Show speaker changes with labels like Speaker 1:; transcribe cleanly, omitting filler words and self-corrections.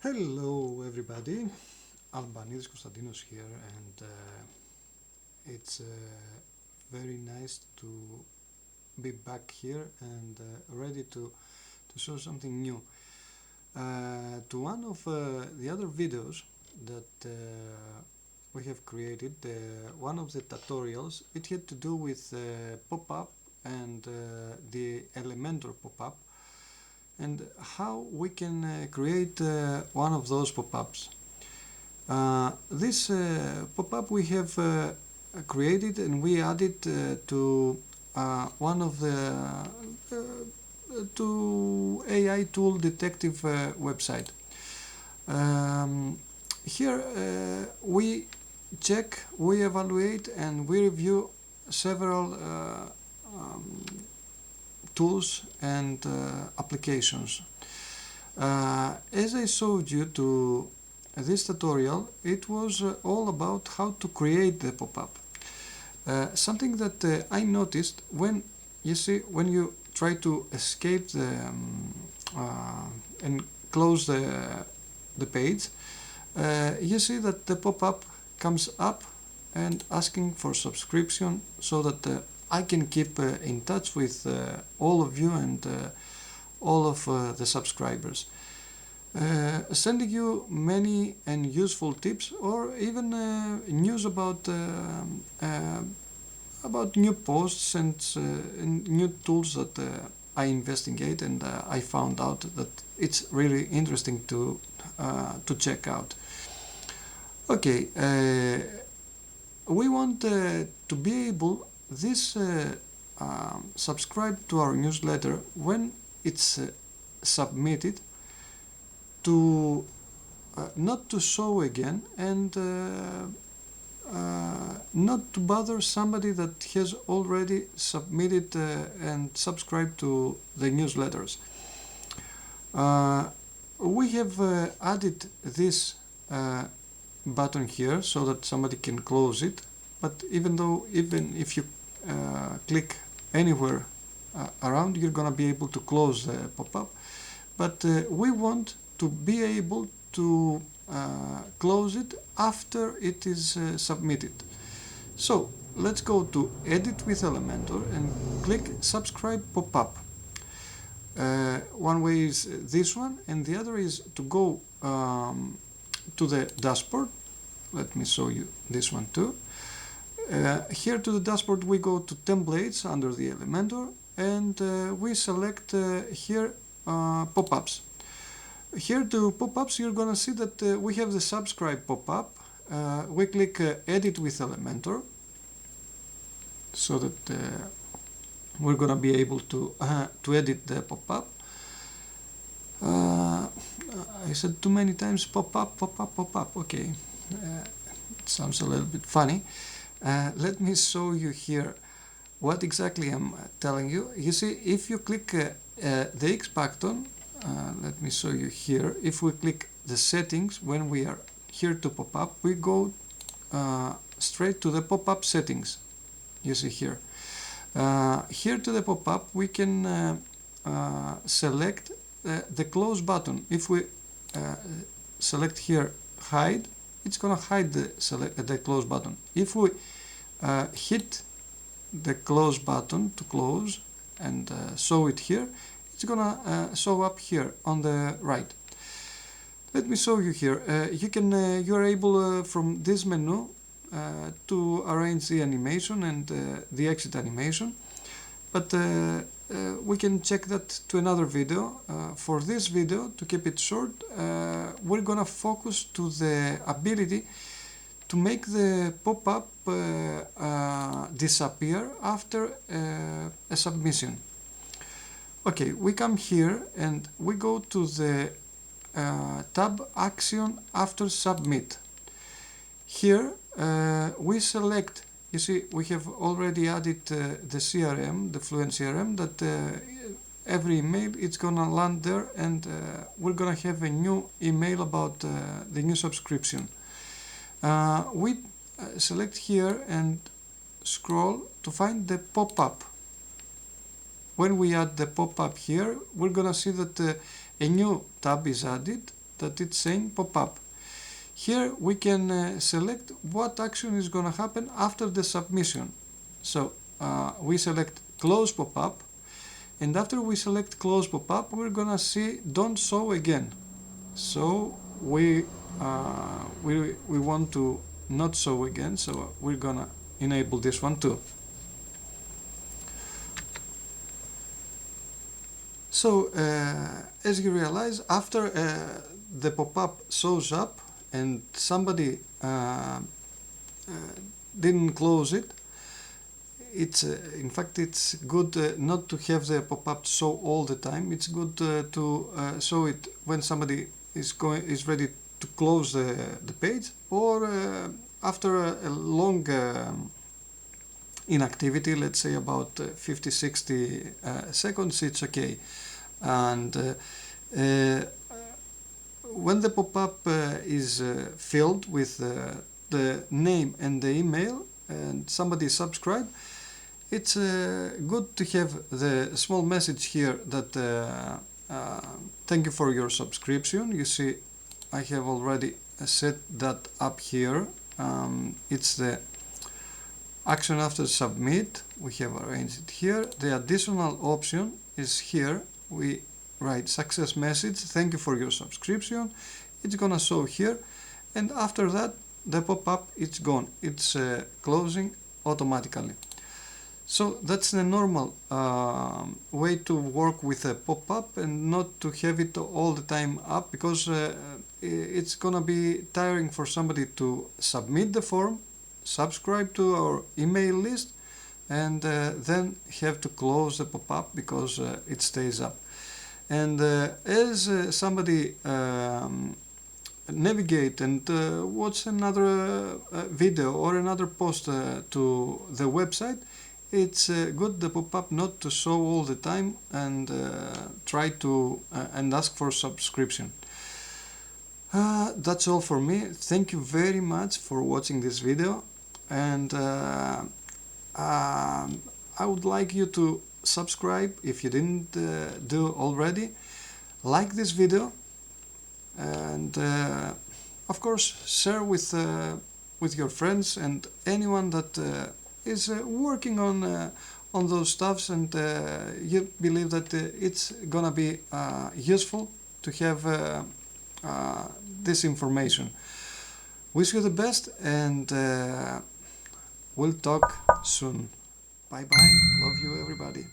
Speaker 1: Hello everybody, Albanidis Konstantinos here, and it's very nice to be back here and ready to show something new. To one of the other videos that we have created, one of the tutorials, it had to do with Popup and the Elementor Popup, and how we can create one of those pop-ups. This pop-up we have created and we added to one of the to AI tool detective website. Here we check, we evaluate and we review several tools and applications. As I showed you to this tutorial, it was all about how to create the pop-up. Something that I noticed when you try to escape and close the page, you see that the pop-up comes up and asking for subscription, so that I can keep in touch with all of you and all of the subscribers, sending you many and useful tips, or even news about new posts and new tools that I investigate, and I found out that it's really interesting to check out. Okay, we want to be able subscribe to our newsletter when it's submitted, to not to show again, and not to bother somebody that has already submitted and subscribed to the newsletters. We have added this button here so that somebody can close it, but even if you click anywhere around, you're gonna be able to close the pop-up, but we want to be able to close it after it is submitted. So let's go to Edit with Elementor and click Subscribe Pop-up. One way is this one, and the other is to go to the dashboard. Let me show you this one too. Here to the dashboard we go to Templates under the Elementor, and we select here pop-ups. Here to pop-ups, you're gonna see that we have the subscribe pop-up. We click Edit with Elementor, so that we're gonna be able to edit the pop-up. I said too many times pop-up, pop-up, pop-up. Okay, it sounds a little bit funny. Let me show you here what exactly I'm telling you. You see, if you click the X button, let me show you here. If we click the settings, when we are here to pop-up, we go straight to the pop-up settings. You see here. Here to the pop-up, we can select the close button. If we select here hide, it's gonna hide the close button. If we hit the close button to close and show it here, it's gonna show up here on the right. Let me show you here. You're able from this menu to arrange the animation and the exit animation, but we can check that to another video. For this video, to keep it short, we're gonna focus to the ability to make the pop-up disappear after a submission. Okay, we come here and we go to the tab Action After Submit. Here we select, you see, we have already added the CRM, the Fluent CRM, that every email it's gonna land there, and we're gonna have a new email about the new subscription. We select here and scroll to find the pop-up. When we add the pop-up here, we're gonna see that a new tab is added that it's saying pop-up. Here we can select what action is gonna happen after the submission. So we select close pop-up, and after we select close pop-up, we're gonna see don't show again. So we want to not show again, so we're gonna enable this one too. So as you realize, after the pop-up shows up and somebody didn't close it, it's in fact it's good not to have the pop-up show all the time. It's good to show it when somebody is ready to close the page, or after a long inactivity, let's say about 50-60 seconds, it's okay. And when the pop-up is filled with the name and the email and somebody subscribe, it's good to have the small message here that thank you for your subscription. You see I have already set that up here. It's the action after submit. We have arranged it here. The additional option is here. We write success message, thank you for your subscription. It's gonna show here, and after that the pop-up it's gone. It's closing automatically. So that's the normal way to work with a pop-up, and not to have it all the time up, because it's gonna be tiring for somebody to submit the form, subscribe to our email list, and then have to close the pop-up because it stays up. And as somebody navigate and watch another video or another post to the website, it's good the pop-up not to show all the time and try to and ask for subscription. That's all for me. Thank you very much for watching this video, and I would like you to subscribe if you didn't do already, like this video, and of course share with your friends and anyone that is working on those stuffs, and you believe that it's gonna be useful to have this information. Wish you the best, and we'll talk soon. Bye bye. Love you, everybody.